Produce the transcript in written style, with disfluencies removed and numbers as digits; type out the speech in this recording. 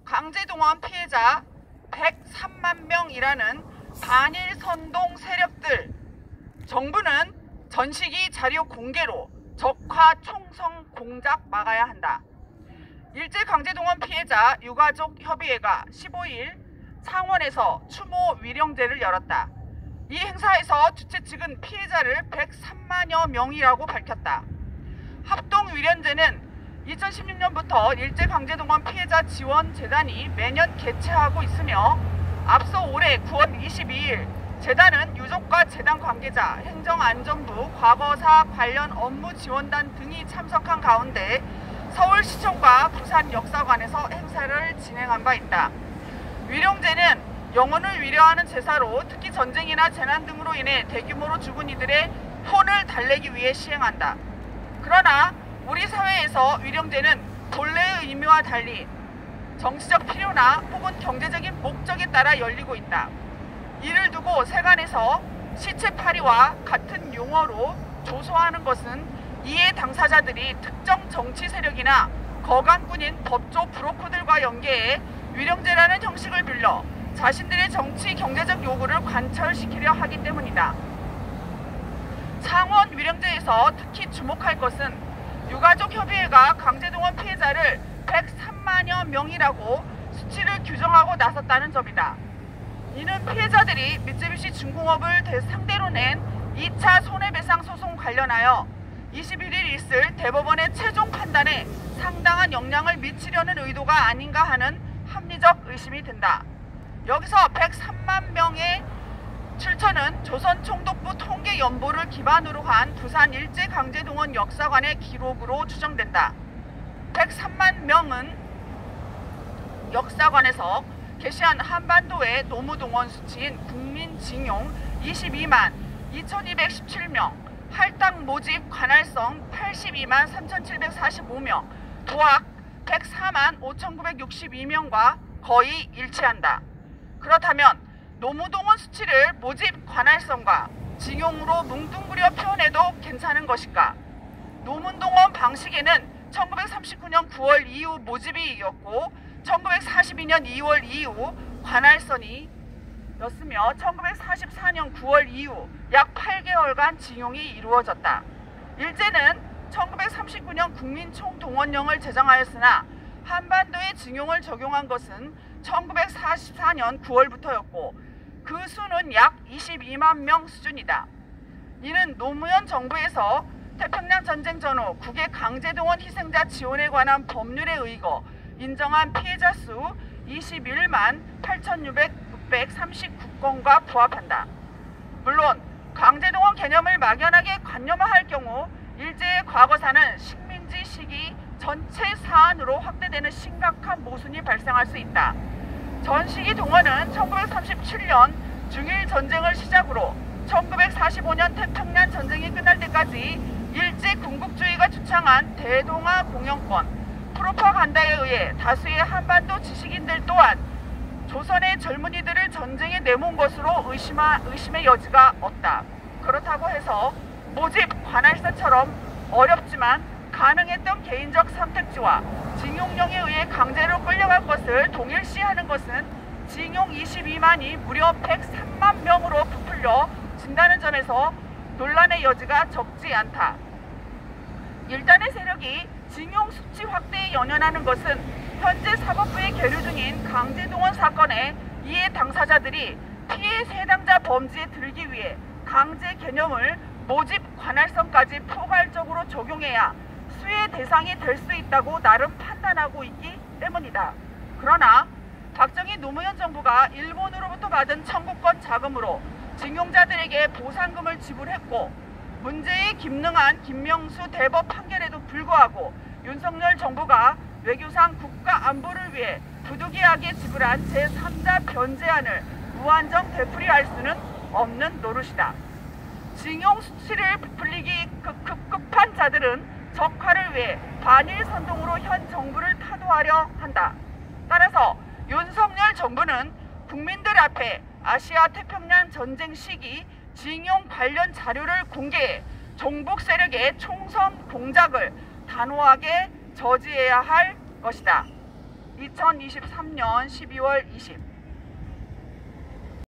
강제동원 피해자 103만 명이라는 반일 선동 세력들, 정부는 전시기 자료 공개로 적화 총성 공작 막아야 한다. 일제강제동원 피해자 유가족 협의회가 15일 창원에서 추모 위령제를 열었다. 이 행사에서 주최 측은 피해자를 103만여 명이라고 밝혔다. 합동위령제는 2016년부터 일제강제동원 피해자 지원재단이 매년 개최하고 있으며 앞서 올해 9월 22일 재단은 유족과 재단 관계자, 행정안전부, 과거사 관련 업무 지원단 등이 참석한 가운데 서울시청과 부산역사관에서 행사를 진행한 바 있다. 위령제는 영혼을 위려하는 제사로 특히 전쟁이나 재난 등으로 인해 대규모로 죽은 이들의 혼을 달래기 위해 시행한다. 그러나 우리 사회에서 위령제는 본래의 의미와 달리 정치적 필요나 혹은 경제적인 목적에 따라 열리고 있다. 이를 두고 세간에서 시체파리와 같은 용어로 조소하는 것은 이해 당사자들이 특정 정치 세력이나 거강꾼인 법조 브로커들과 연계해 위령제라는 형식을 빌려 자신들의 정치 경제적 요구를 관철시키려 하기 때문이다. 창원 위령제에서 특히 주목할 것은 유가족협의회가 강제동원 피해자를 103만여 명이라고 수치를 규정하고 나섰다는 점이다. 이는 피해자들이 미쯔비시 중공업을 상대로 낸 2차 손해배상 소송 관련하여 21일 있을 대법원의 최종 판단에 상당한 영향을 미치려는 의도가 아닌가 하는 합리적 의심이 든다. 여기서 103만 명의 출처는 조선총독부 통계연보를 기반으로 한 부산 일제강제동원 역사관의 기록으로 추정된다. 103만 명은 역사관에서 게시한 한반도의 노무동원 수치인 국민징용 22만 2217명, 할당 모집 관할성 82만 3745명, 도학 104만 5962명과 거의 일치한다. 그렇다면 노무동원 수치를 모집 관할성과 징용으로 뭉뚱그려 표현해도 괜찮은 것일까? 노무동원 방식에는 1939년 9월 이후 모집이 이었고 1942년 2월 이후 관할선이 였으며 1944년 9월 이후 약 8개월간 징용이 이루어졌다. 일제는 1939년 국민총동원령을 제정하였으나 한반도에 징용을 적용한 것은 1944년 9월부터였고 그 수는 약 22만 명 수준이다. 이는 노무현 정부에서 태평양 전쟁 전후 국외 강제동원 희생자 지원에 관한 법률에 의거 인정한 피해자 수 21만 8,639건과 부합한다. 물론 강제동원 개념을 막연하게 관념화할 경우 일제의 과거사는 식민지 시기 전체 사안으로 확대되는 심각한 모순이 발생할 수 있다. 전시기 동원은 1937년 중일 전쟁을 시작으로 1945년 태평양 전쟁이 끝날 때까지 일제 군국주의가 주창한 대동아 공영권, 프로파간다에 의해 다수의 한반도 지식인들 또한 조선의 젊은이들을 전쟁에 내몬 것으로 의심의 여지가 없다. 그렇다고 해서 모집 관할사처럼 어렵지만 가능했던 개인적 선택지와 징용령에 의해 강제로 끌려간 것을 동일시하는 것은 징용 22만이 무려 103만 명으로 부풀려 진다는 점에서 논란의 여지가 적지 않다. 일단의 세력이 징용 수치 확대에 연연하는 것은 현재 사법부의 계류 중인 강제동원 사건의 이해 당사자들이 피해 세당자 범죄에 들기 위해 강제 개념을 모집 관할성까지 포괄적으로 적용해야 수혜 대상이 될 수 있다고 나름 판단하고 있기 때문이다. 그러나 박정희 노무현 정부가 일본으로부터 받은 청구권 자금으로 징용자들에게 보상금을 지불했고 문제에 김능한 김명수 대법 판결에도 불구하고 윤석열 정부가 외교상 국가 안보를 위해 부득이하게 지불한 제3자 변제안을 무한정 되풀이할 수는 없는 노릇이다. 징용 수치를 부풀리기 급급한 자들은 적화를 위해 반일 선동으로 현 정부를 타도하려 한다. 따라서 윤석열 정부는 국민들 앞에 아시아 태평양 전쟁 시기 징용 관련 자료를 공개해 종북 세력의 총선 공작을 단호하게 저지해야 할 것이다. 2023년 12월 20